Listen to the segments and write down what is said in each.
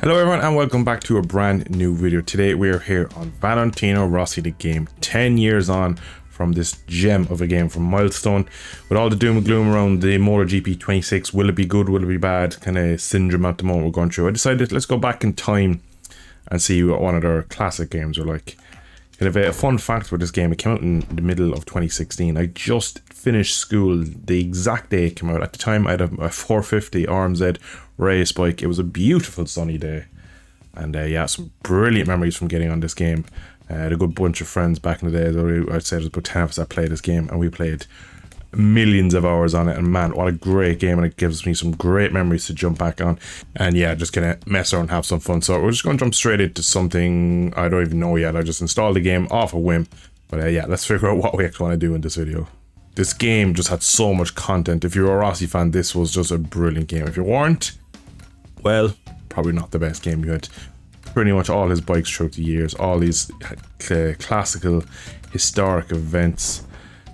Hello everyone and welcome back to a brand new video. Today we are here on Valentino Rossi the game, 10 years on from this gem of a game from Milestone. With all the doom and gloom around the MotoGP 26, will it be good, will it be bad, kind of syndrome at the moment we're going through, I decided let's go back in time and see what one of their classic games are like. Kind of a fun fact with this game, it came out in the middle of 2016. I just finished school the exact day it came out. At the time I had a 450 RMZ race bike. It was a beautiful sunny day, and yeah, some brilliant memories from getting on this game. I had a good bunch of friends back in the day. I'd say there's about 10 of us that played this game, and we played millions of hours on it, and man, what a great game, and it gives me some great memories to jump back on and yeah, just gonna mess around and have some fun. So we're just gonna jump straight into something I don't even know yet. I just installed the game off a whim, but yeah, let's figure out what we actually want to do in this video. This game just had so much content. If you're a Rossi fan, this was just a brilliant game. If you weren't, well, probably not the best game. You had pretty much all his bikes throughout the years, all these classical historic events.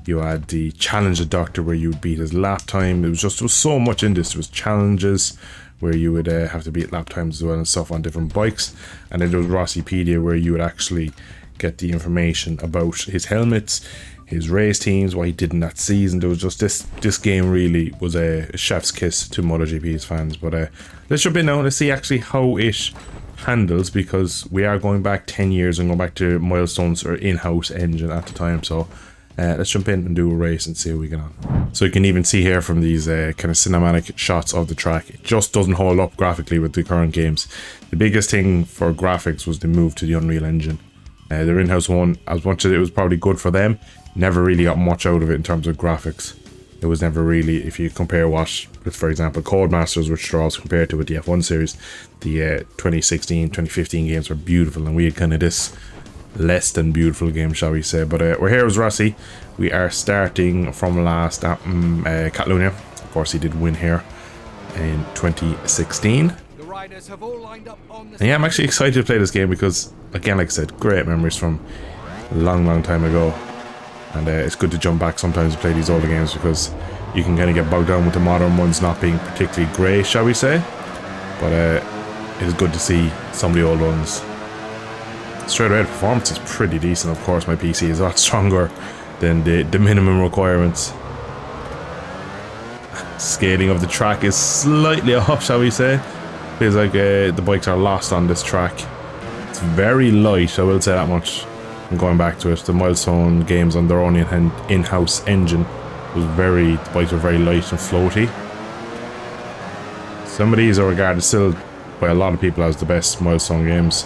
You had the challenge the doctor where you would beat his lap time. There was so much in this. There was challenges where you would have to beat lap times as well and stuff on different bikes. And then there was Rossipedia where you would actually get the information about his helmets, his race teams, what he did in that season. There was just this game really was a chef's kiss to MotoGP's fans. But let's jump in now. Let's see actually how it handles, because we are going back 10 years and going back to Milestone's or in-house engine at the time. So let's jump in and do a race and see how we get on. So you can even see here from these kind of cinematic shots of the track, it just doesn't hold up graphically with the current games. The biggest thing for graphics was the move to the Unreal Engine. Their in-house one, as much as it was probably good for them, never really got much out of it in terms of graphics. It was never really, if you compare what, with for example Codemasters, which they're also compared to with the F1 series, the 2016, 2015 games were beautiful, and we had kind of this less than beautiful game, shall we say. But we're here as Rossi. We are starting from last at Catalunya. Of course he did win here in 2016. And yeah, I'm actually excited to play this game because, again, like I said, great memories from a long time ago. And it's good to jump back sometimes to play these older games because you can kind of get bogged down with the modern ones not being particularly great, shall we say. But it is good to see some of the old ones. Straight away, the performance is pretty decent. Of course, my PC is a lot stronger than the minimum requirements. Scaling of the track is slightly off, shall we say. Feels like the bikes are lost on this track. It's very light, I will say that much. I'm going back to it. The Milestone games on their own in-house engine was the bikes were very light and floaty. Some of these are regarded still by a lot of people as the best Milestone games.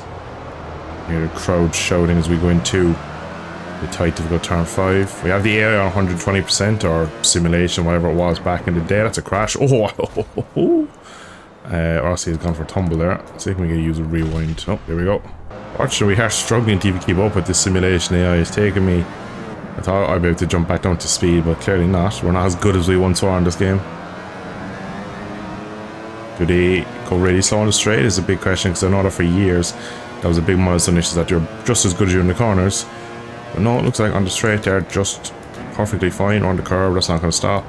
You hear the crowd shouting as we go into the tight difficult turn 5. We have the AI on 120% or simulation, whatever it was back in the day. That's a crash. Oh, Rossi has gone for a tumble there. Let's see if we can use a rewind. Oh, there we go. Fortunately, we are struggling to even keep up with this simulation AI. It's taken me, I thought I'd be able to jump back down to speed, but clearly not. We're not as good as we once were in this game. Do they go really slow on the straight is a big question, because I know that for years that was a big milestone issue, that you're just as good as you in the corners. But no, it looks like on the straight they're just perfectly fine. On the curve, that's not going to stop.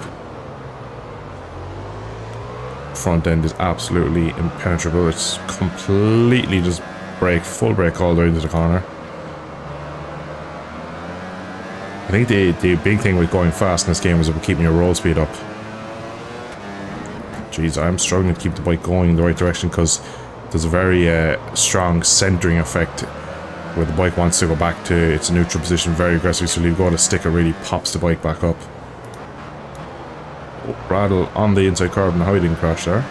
Front end is absolutely impenetrable. It's completely just full brake all the way into the corner. I think the big thing with going fast in this game is about keeping your roll speed up. Jeez, I'm struggling to keep the bike going in the right direction because there's a very strong centering effect where the bike wants to go back to its neutral position very aggressively, so you go to stick, it really pops the bike back up. Oh, rattle on the inside curve and how he didn't crash there.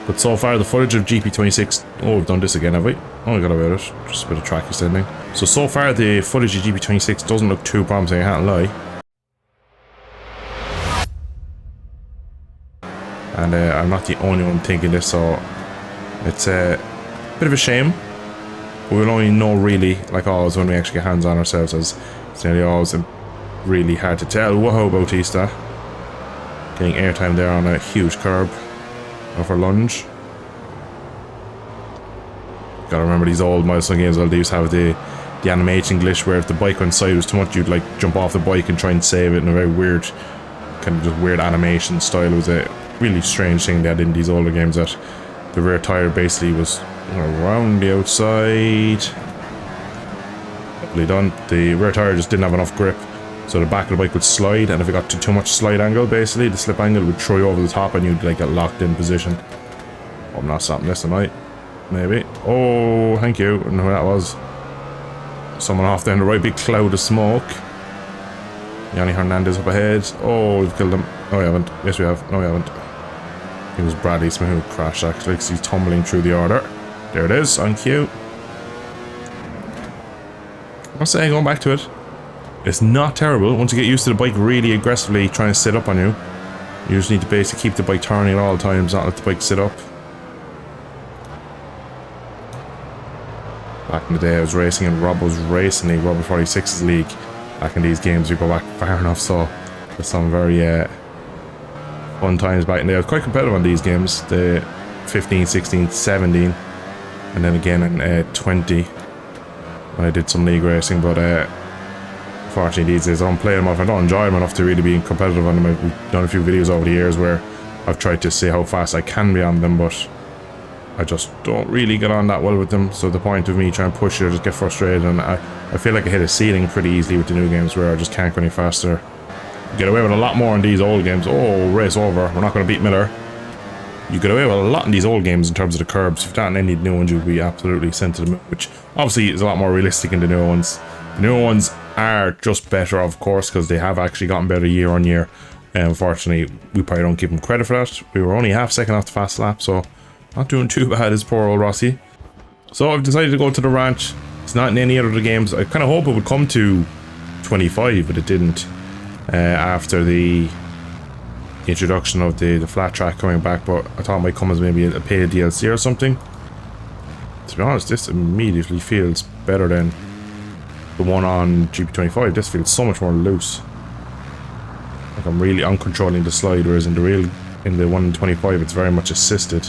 But so far, the footage of GP26... Oh, we've done this again, have we? Oh, we got away with it. Just a bit of track extending. So far, the footage of GP26 doesn't look too promising, I can't lie. And I'm not the only one thinking this, so... It's a bit of a shame. But we'll only know really, like always, when we actually get hands on ourselves, as it's nearly always really hard to tell. Whoa, Bautista. Getting airtime there on a huge curb. Over lunge. Gotta remember these old Milestone games, well, they used to have the animation glitch where if the bike went sideways too much, you'd like jump off the bike and try and save it in a very weird, kind of just weird animation style. It was really strange thing they had in these older games, that the rear tire basically was around the outside. Lovely done. The rear tire just didn't have enough grip, so the back of the bike would slide, and if it got to too much slide angle, basically the slip angle would throw you over the top and you'd like get locked in position. Oh, I'm not stopping this tonight. Maybe. Oh, thank you. I don't know who that was. Someone off there in the right, big cloud of smoke. Yanni Hernandez up ahead. Oh, we've killed him. No, we haven't. Yes, we have. No, we haven't. It was Bradley Smith who crashed, actually, because he's tumbling through the order. There it is, on cue. I'm saying, going back to it, it's not terrible. Once you get used to the bike really aggressively trying to sit up on you, you just need to basically keep the bike turning at all times, not let the bike sit up. Back in the day I was racing and Rob was racing the Robert 46's league. Back in these games we go back far enough, so there's some very fun times back in the day. I was quite competitive on these games, the 15, 16, 17, and then again in 20 when I did some league racing, but unfortunately these days I don't play them off. I don't enjoy them enough to really be competitive on them. I've done a few videos over the years where I've tried to see how fast I can be on them, but I just don't really get on that well with them, so the point of me trying to push it, I just get frustrated, and I feel like I hit a ceiling pretty easily with the new games where I just can't go any faster. You get away with a lot more in these old games. Oh, race over. We're not going to beat Miller. You get away with a lot in these old games in terms of the curbs. If not in any new ones, you'll be absolutely sent to the moon, which obviously is a lot more realistic in the new ones. The new ones are just better, of course, because they have actually gotten better year on year. And unfortunately, we probably don't give them credit for that. We were only half second off the fast lap, so not doing too bad as poor old Rossi. So I've decided to go to the ranch. It's not in any other games. I kind of hope it would come to 25, but it didn't. After the introduction of the flat track coming back, but I thought it might come as maybe a paid DLC or something. To be honest, this immediately feels better than the one on GP25. This feels so much more loose. Like I'm controlling the slide, whereas in the one in 25 it's very much assisted.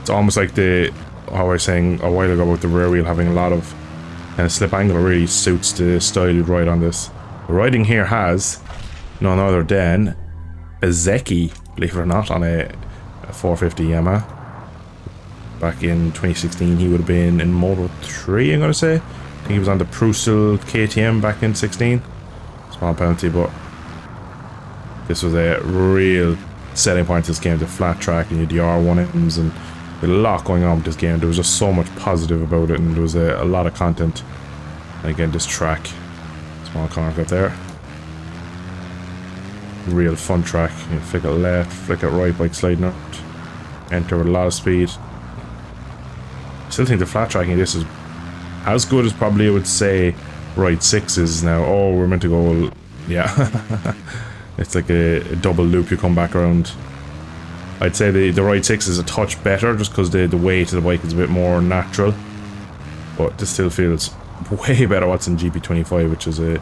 It's almost like how I was saying a while ago about the rear wheel having a lot of kind of slip angle really suits the style you'd ride on this. The riding here has none other than a Zeki, believe it or not, on a 450 Yamaha. Back in 2016 he would have been in Moto 3, I'm going to say. I think he was on the Prusel KTM back in 16. Small penalty, but this was a real setting point to this game, the flat track, and you had the R1Ms, and a lot going on with this game. There was just so much positive about it, and there was a lot of content. And again, this track, small corner cut there, real fun track. You flick it left, flick it right, bike sliding out, enter with a lot of speed. I still think the flat tracking this is as good as probably I would say Ride 6 is now. Oh, we're meant to go, yeah. It's like a double loop, you come back around. I'd say the Ride 6 is a touch better just because the weight of the bike is a bit more natural. But this still feels way better what's in GP25, which is a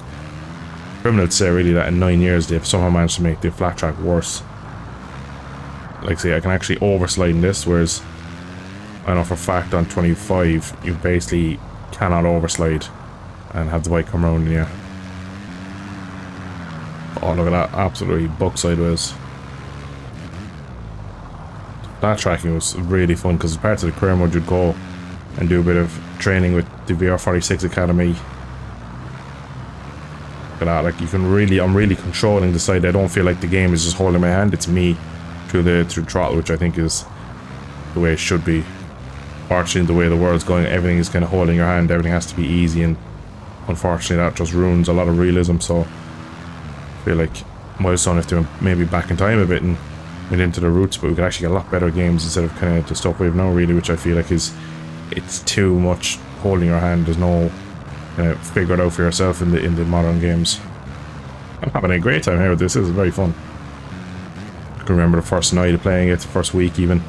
criminal to say really that in 9 years they've somehow managed to make the flat track worse. Like I say, I can actually overslide in this, whereas I know for a fact on 25 you basically cannot overslide and have the bike come around in you. Oh, look at that, absolutely buck sideways. That tracking was really fun because as part of the career mode you'd go and do a bit of training with the VR46 Academy. Look at that, like you can really, I'm really controlling the side. I don't feel like the game is just holding my hand, it's me through the throttle, which I think is the way it should be. Fortunately, the way the world's going, everything is kind of holding your hand, everything has to be easy, and unfortunately that just ruins a lot of realism. So I feel like Milestone have to maybe back in time a bit and went into the roots, but we could actually get a lot better games instead of kind of the stuff we have now really, which I feel like it's too much holding your hand. There's no kind of figure it out for yourself in the modern games. I'm having a great time here with this. This is very fun. I can remember the first night of playing it, the first week even,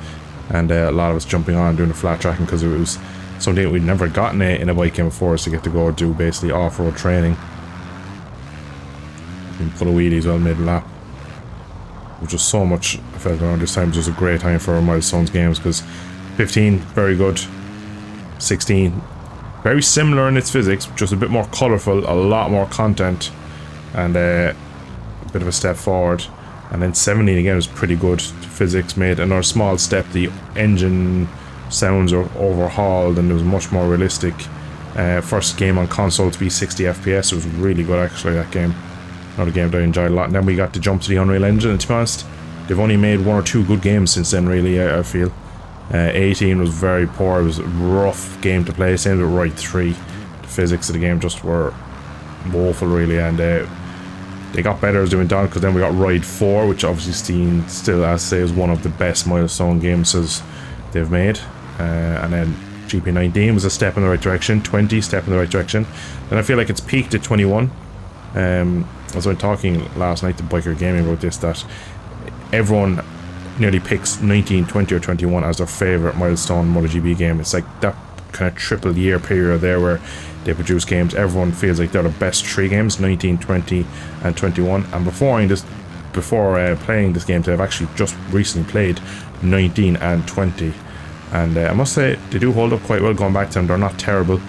and a lot of us jumping on and doing the flat tracking because it was something that we'd never gotten in a bike game before, us to get to go do basically off-road training. And put a wheelie as well mid-lap. It was just so much, I felt around this time, it was just a great time for Milestone's games because 15, very good. 16, very similar in its physics, just a bit more colourful, a lot more content, and a bit of a step forward. And then 17 again was pretty good. Physics made another small step. The engine sounds are overhauled and it was much more realistic. First game on console to be 60 FPS. It was really good actually, that game. Another game that I enjoyed a lot. And then we got to jump to the Unreal Engine, and to be honest, they've only made 1 or 2 good games since then really, I feel. 18 was very poor. It was a rough game to play. Same with Ride 3. The physics of the game just were woeful really, and they got better as they went on, because then we got Ride 4, which obviously seen still, as I say, is one of the best milestone games as they've made. And then GP19 was a step in the right direction. 20 step in the right direction. And I feel like it's peaked at 21. As I was talking last night to Biker Gaming about this, that everyone nearly picks 19, 20 or 21 as their favourite milestone MotoGP game. It's like that kind of triple year period there where they produce games. Everyone feels like they're the best 3 games, 19, 20 and 21. And before playing this game today, I've actually just recently played 19 and 20. And I must say, they do hold up quite well going back to them. They're not terrible.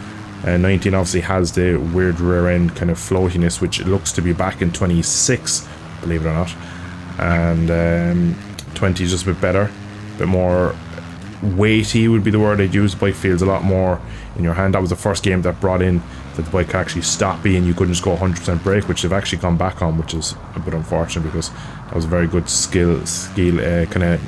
19 obviously has the weird rear end kind of floatiness, which it looks to be back in 26, believe it or not. And 20 is just a bit better, a bit more weighty would be the word I'd use. The bike feels a lot more in your hand. That was the first game that brought in that the bike could actually stop and you couldn't just go 100% brake, which they've actually gone back on, which is a bit unfortunate, because that was a very good skill kind of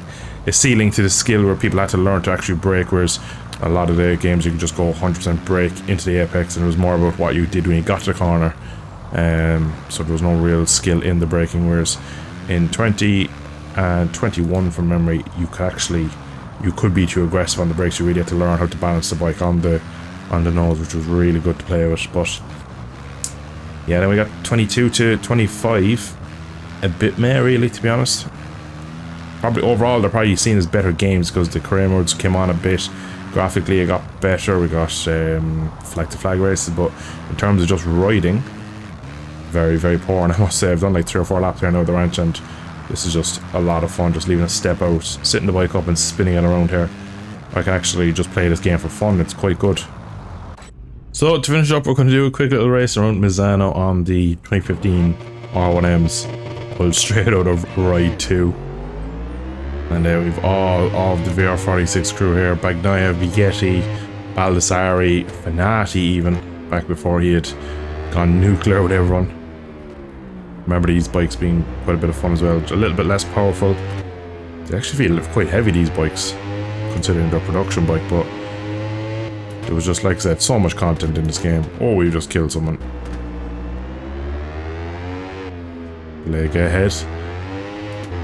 a ceiling to the skill where people had to learn to actually brake, whereas a lot of the games you could just go 100% brake into the apex, and it was more about what you did when you got to the corner. So there was no real skill in the braking, whereas in 20 and 21 from memory, you could be too aggressive on the brakes. You really had to learn how to balance the bike on the nose, which was really good to play with. But yeah, then we got 22 to 25, a bit meh really, to be honest. Probably overall they're probably seen as better games because the career modes came on a bit. Graphically it got better. We got flag to flag races, but in terms of just riding, very, very poor. And I must say, I've done like 3 or 4 laps here now at the ranch, and this is just a lot of fun, just leaving a step out, sitting the bike up and spinning it around here. I can actually just play this game for fun. It's quite good. So to finish up, we're going to do a quick little race around Misano on the 2015 R1Ms, pulled straight out of Ride 2. And we've all of the VR46 crew here. Bagnaia, Vighetti, Baldassari, Fanati even, back before he had gone nuclear with everyone. Remember these bikes being quite a bit of fun as well. A little bit less powerful. They actually feel quite heavy, these bikes, considering their production bike, but there was just, like I said, so much content in this game. Oh, we just killed someone. Leg ahead.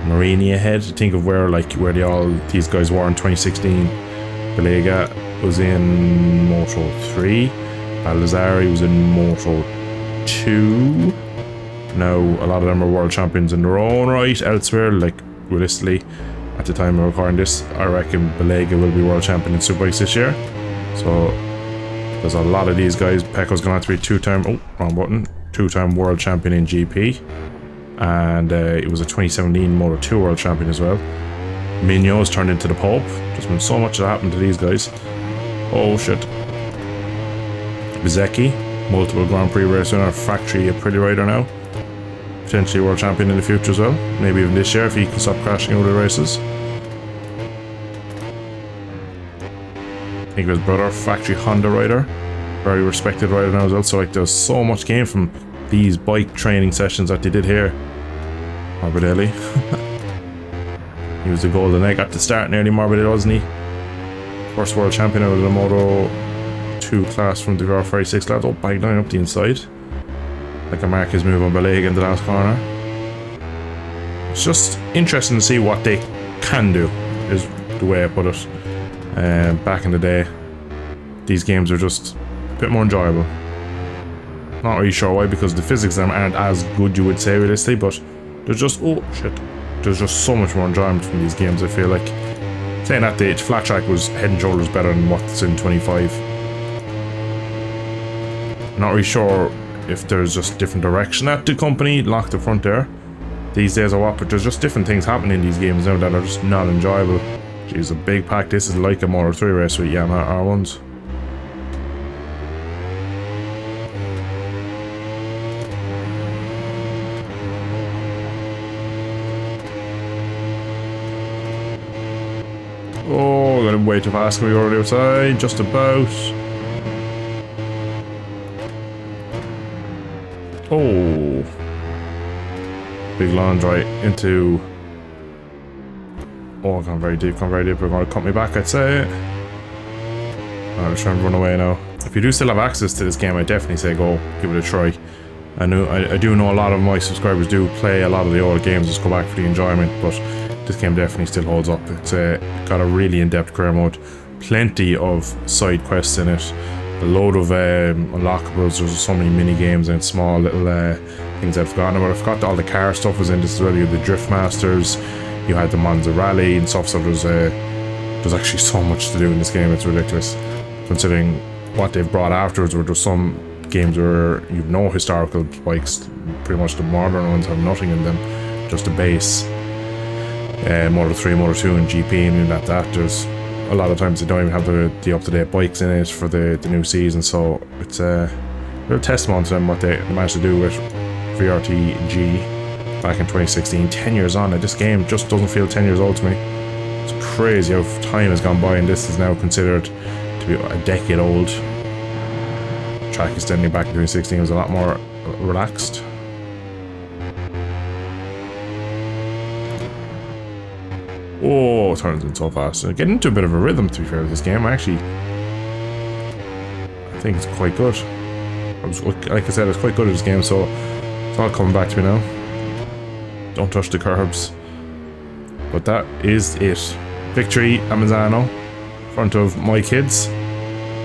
Marini ahead. Think of where these guys were in 2016. Belega was in Moto 3. Baldassari was in Moto 2. Now a lot of them are world champions in their own right elsewhere. Like realistically, at the time of recording this, I reckon Belega will be world champion in Superbikes this year. So there's a lot of these guys. Pecco's gonna have to be two-time world champion in GP. And it was a 2017 Moto 2 world champion as well. Mignot's turned into the Pope. There's been so much that happened to these guys. Oh shit. Bizecchi, multiple Grand Prix racer winner, Factory, a pretty rider now. Potentially world champion in the future as well. Maybe even this year if he can stop crashing out of the races. Think of his brother, Factory Honda rider. Very respected rider now as well. So like there's so much game from these bike training sessions that they did here. Morbidelli. He was the golden egg at the start nearly, Morbidelli, wasn't he? First world champion out of the Moto 2 class from the VR46 lads. Oh, bang down up the inside. Like a Marquez move on Belega in the last corner. It's just interesting to see what they can do, is the way I put it. Back in the day, these games are just a bit more enjoyable. Not really sure why, because the physics of them aren't as good, you would say, realistically, but there's just, oh shit, there's just so much more enjoyment from these games, I feel like. Saying that, the flat track was head and shoulders better than what's in 25. Not really sure if there's just different direction at the company, locked the front there these days or what, but there's just different things happening in these games now that are just not enjoyable. Jeez, a big pack. This is like a Moto 3 race with Yamaha R1s. Oh, got him way too fast. We were already outside, just about. Oh. Big launch right into... Oh, gone very deep, gone very deep. We're going to cut me back, I'd say. I'm just trying to run away now. If you do still have access to this game, I definitely say go give it a try. I do know a lot of my subscribers do play a lot of the older games, just go back for the enjoyment, but this game definitely still holds up. It's got a really in-depth career mode, plenty of side quests in it, a load of unlockables. There's so many mini games and small little things I've forgotten about. I forgot all the car stuff was in this as well. You had the Drift Masters, you had the Monza Rally and stuff, so there's actually so much to do in this game. It's ridiculous, considering what they've brought afterwards, where there's some games where you've no historical bikes. Pretty much the modern ones have nothing in them, just a base. Moto 3, Moto 2 and GP and that. There's a lot of times they don't even have the up-to-date bikes in it for the new season, so it's a real testament to them what they managed to do with VRTG back in 2016. 10 years on, and this game just doesn't feel 10 years old to me. It's crazy how time has gone by, and this is now considered to be a decade old. Track extending back in 2016 was a lot more relaxed. Oh, it turns in so fast. Getting into a bit of a rhythm, to be fair, with this game. I think it's quite good. Like I said, it's quite good at this game, so it's all coming back to me now. Don't touch the curbs. But that is it. Victory at Misano, in front of my kids.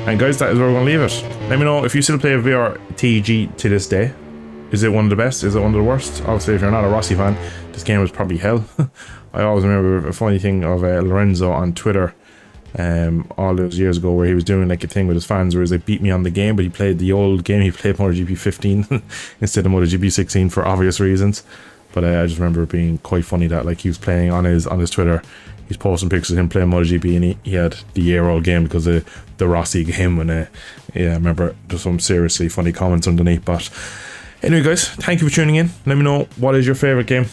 And guys, that is where we're going to leave it. Let me know if you still play VRTG to this day. Is it one of the best? Is it one of the worst? Obviously, if you're not a Rossi fan, this game was probably hell. I always remember a funny thing of Lorenzo on Twitter all those years ago, where he was doing like a thing with his fans where he's like, beat me on the game, but he played the old game. He played MotoGP 15 instead of MotoGP 16 for obvious reasons. But I just remember it being quite funny that like he was playing on his Twitter. He's posting pictures of him playing MotoGP, and he had the year-old game because of the Rossi game. And yeah, I remember there's some seriously funny comments underneath. But anyway, guys, thank you for tuning in. Let me know, what is your favorite game?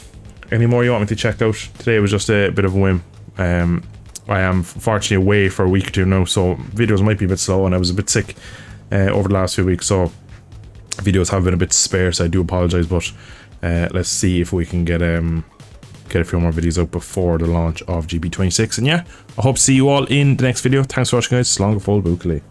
Any more you want me to check out? Today was just a bit of a whim. I am fortunately away for a week or two now, so videos might be a bit slow, and I was a bit sick over the last few weeks, so videos have been a bit sparse. I do apologize, but let's see if we can get a few more videos out before the launch of GP26. And yeah, I hope to see you all in the next video. Thanks for watching, guys. Slán go fóill buachaí.